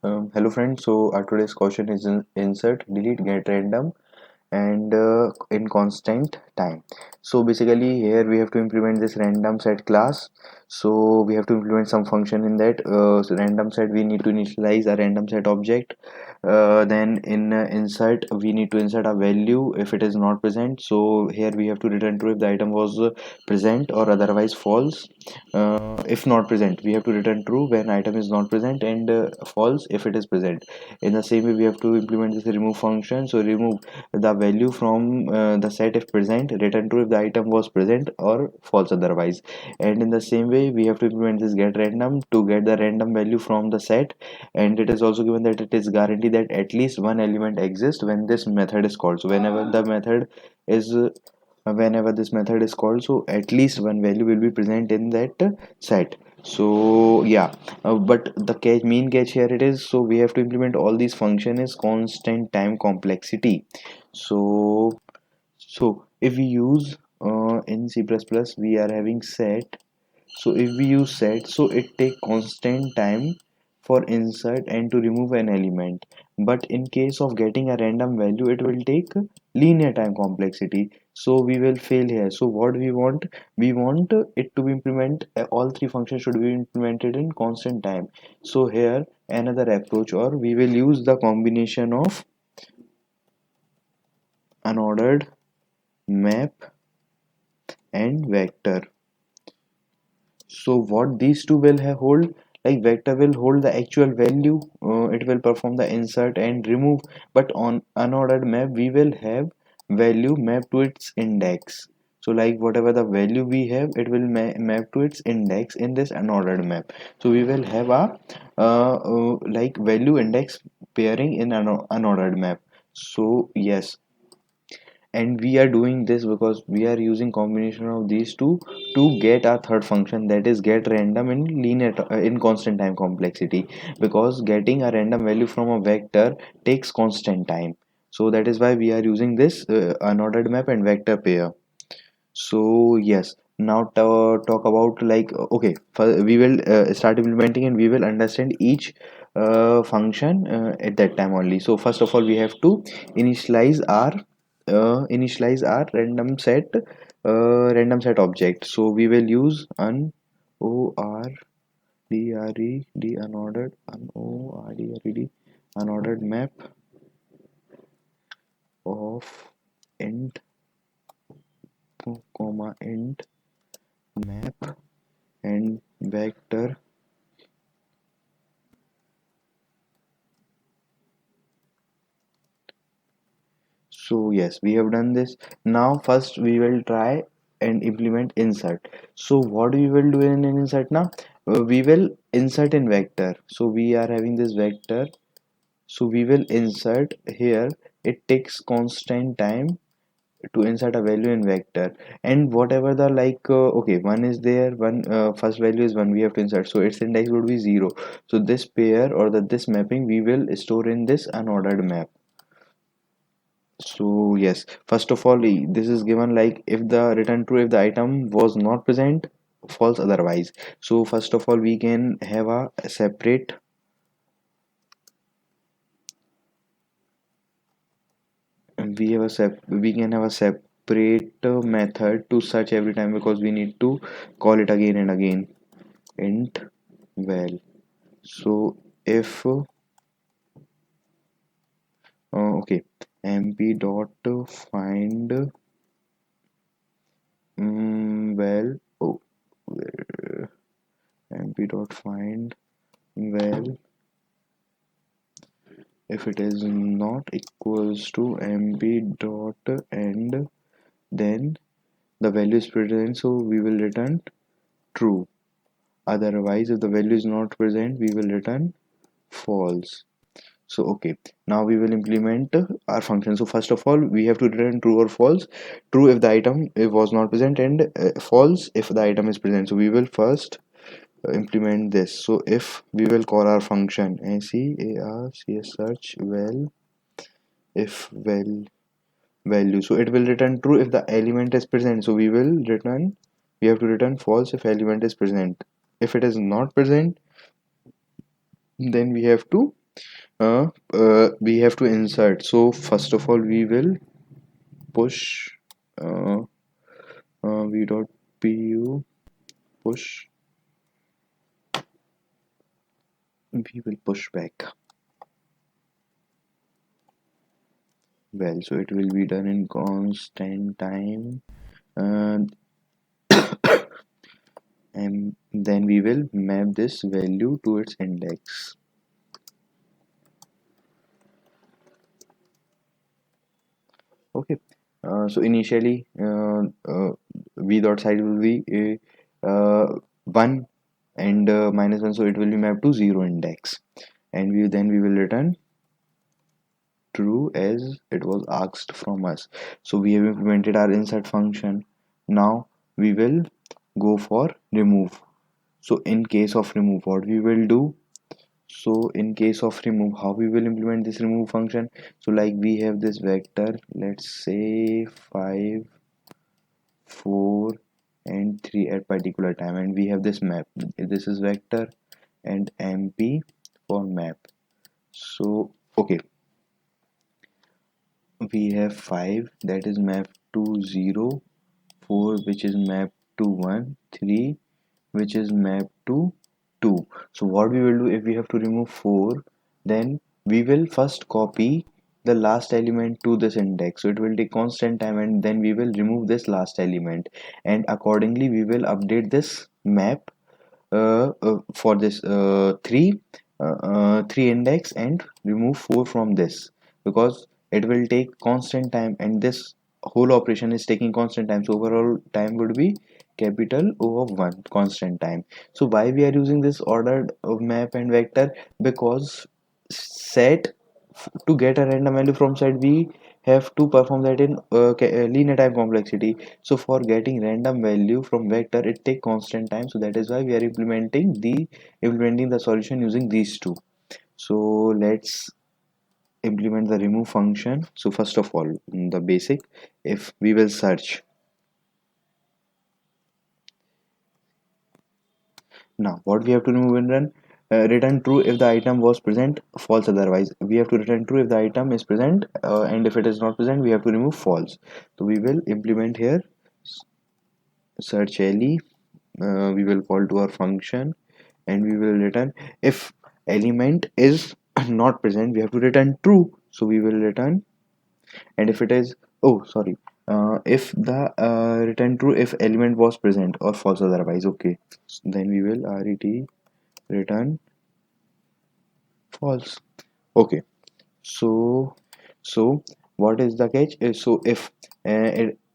Hello friends, so our today's question is insert, delete, get random and in constant time. So basically here we have to implement this random set class. So we have to implement some function in that random set. We need to initialize a random set object. Then in insert we need to insert a value if it is not present. So here we have to return true if the item was present or otherwise false. If not present we have to return true when item is not present, and false if it is present. In the same way we have to implement this remove function. So remove the value from the set if present, return true if the item was present or false otherwise. And in the same way we have to implement this get random to get the random value from the set, and it is also given that it is guaranteed that at least one element exists when this method is called. So whenever this method is called, so at least one value will be present in that set. So yeah, but the main catch here it is, so we have to implement all these function is constant time complexity. So if we use in C++ we are having set. So if we use set, so it take constant time for insert and to remove an element. But in case of getting a random value, it will take linear time complexity. So we will fail here. So what we want it to be implement. All three functions should be implemented in constant time. So here another approach, or we will use the combination of unordered map and vector. So what these two will hold, like vector will hold the actual value, it will perform the insert and remove, but on unordered map we will have value mapped to its index. So like whatever the value we have, it will map to its index in this unordered map. So we will have a like value index pairing in an unordered map. So yes, and we are doing this because we are using combination of these two to get our third function, that is get random in in constant time complexity, because getting a random value from a vector takes constant time. So that is why we are using this unordered map and vector pair. So yes, now talk about like okay, we will start implementing and we will understand each function at that time only. So first of all we have to initialize our random set object. So we will use unordered map of int int map and vector. So yes, we have done this. Now first we will try and implement insert. So what we will do in an insert now, we will insert in vector. So we are having this vector, so we will insert here. It takes constant time to insert a value in vector, and whatever the like okay, one is there, one first value is one, we have to insert, so its index would be 0. So this pair or this mapping we will store in this unordered map. So yes, first of all this is given like if the return true if the item was not present, false otherwise. So first of all we can have a separate, we can have a separate method to search every time, because we need to call it again and again. Int val. So if okay, mp dot find val, oh, mp dot find val, if it is not equals to mp dot end, then the value is present, so we will return true. Otherwise if the value is not present we will return false. So okay, now we will implement our function. So first of all we have to return true or false. True if the item was not present, and false if the item is present. So we will first implement this. So if we will call our function search val, if value, so it will return true if the element is present. So we have to return false if element is present. If it is not present, then we have to we have to insert. So first of all we will push uh, v dot pu push, we will push back. Well, so it will be done in constant time, and then we will map this value to its index. Okay. So initially v dot side will be 1 and -1, so it will be mapped to 0 index, and we will return true as it was asked from us. So we have implemented our insert function. Now we will go for remove. So in case of remove, what we will do? So in case of remove, how we will implement this remove function? So like we have this vector, let's say 5, 4 and 3 at particular time, and we have this map. This is vector and mp for map. So okay, we have 5 that is mapped to 0, 4 which is mapped to 1, 3 which is mapped to 2. So what we will do, if we have to remove 4, then we will first copy the last element to this index, so it will take constant time, and then we will remove this last element, and accordingly we will update this map for this 3 index and remove 4 from this, because it will take constant time and this whole operation is taking constant time, so overall time would be capital O of 1 constant time. So why we are using this ordered map and vector? Because set to get a random value from set, we have to perform that in linear time complexity. So for getting random value from vector, it take constant time, so that is why we are implementing the solution using these two. So let's implement the remove function. So first of all, the basic, if we will search. Now what we have to remove and run? Return true if the item was present, false otherwise. We have to return true if the item is present, and if it is not present we have to remove false. So we will implement here search le, we will call to our function, and we will return if element is not present we have to return true, so we will return. And if it is, oh sorry, if the return true if element was present or false otherwise. Okay, then we will ret return false. Okay, so what is the catch? So if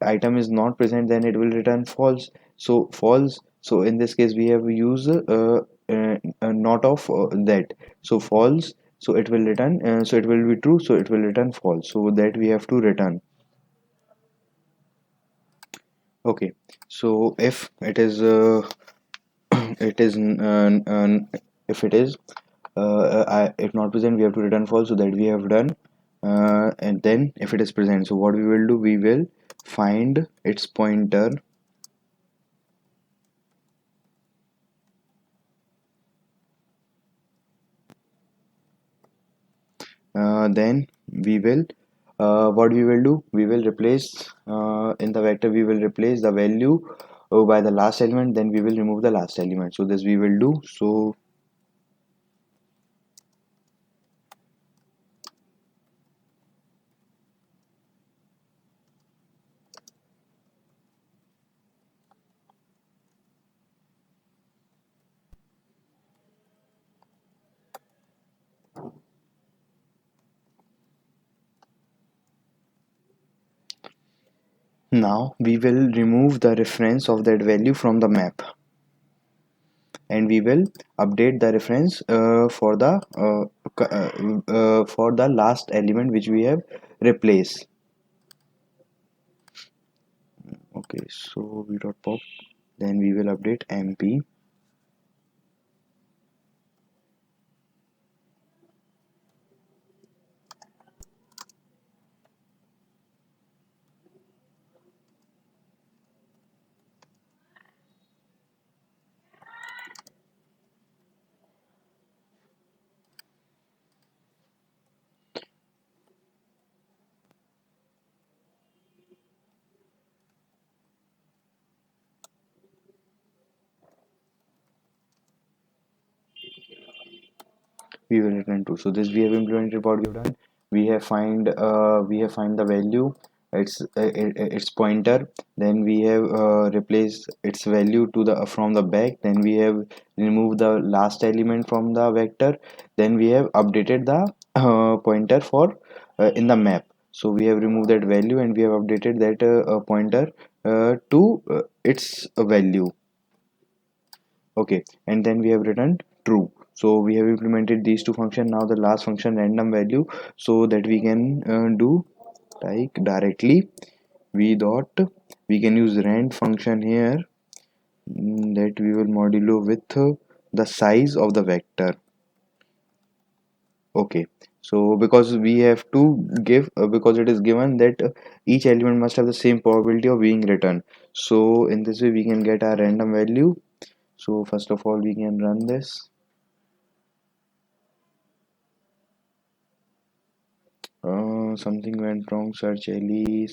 item is not present, then it will return false. So false, so in this case we have used not of that, so false, so it will return so it will be true, so it will return false, so that we have to return. Okay, so if it is it is if it is if not present we have to return false, so that we have done. And then if it is present, so what we will do, we will find its pointer, then we will what we will do, we will replace in the vector we will replace the value by the last element, then we will remove the last element. So this we will do. So now we will remove the reference of that value from the map, and we will update the reference for the last element which we have replaced. Okay, so we dot pop, then we will update mp. we will return true. So this we have implemented. What we have done, we have find the value, its pointer, then we have replaced its value to the from the back, then we have removed the last element from the vector, then we have updated the pointer for in the map. So we have removed that value and we have updated that pointer to its value. Okay, and then we have returned true. So we have implemented these two functions. Now the last function, random value, so that we can do like directly we dot, we can use rand function here, that we will modulo with the size of the vector. Okay, so because we have to give because it is given that each element must have the same probability of being returned. So in this way we can get our random value. So first of all we can run this. Something went wrong. Search Ellie,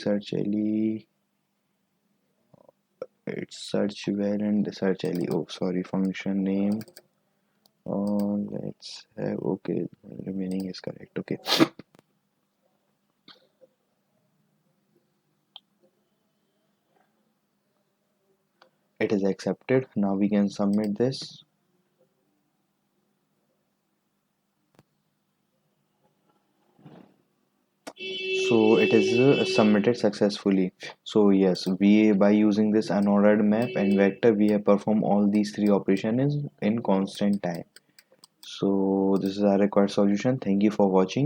it's search well and search Ellie. Oh, sorry, function name. Let's have, okay, remaining is correct. Okay, it is accepted. Now we can submit this. So it is submitted successfully. So yes, we by using this unordered map and vector, we have performed all these three operations in constant time. So this is our required solution. Thank you for watching.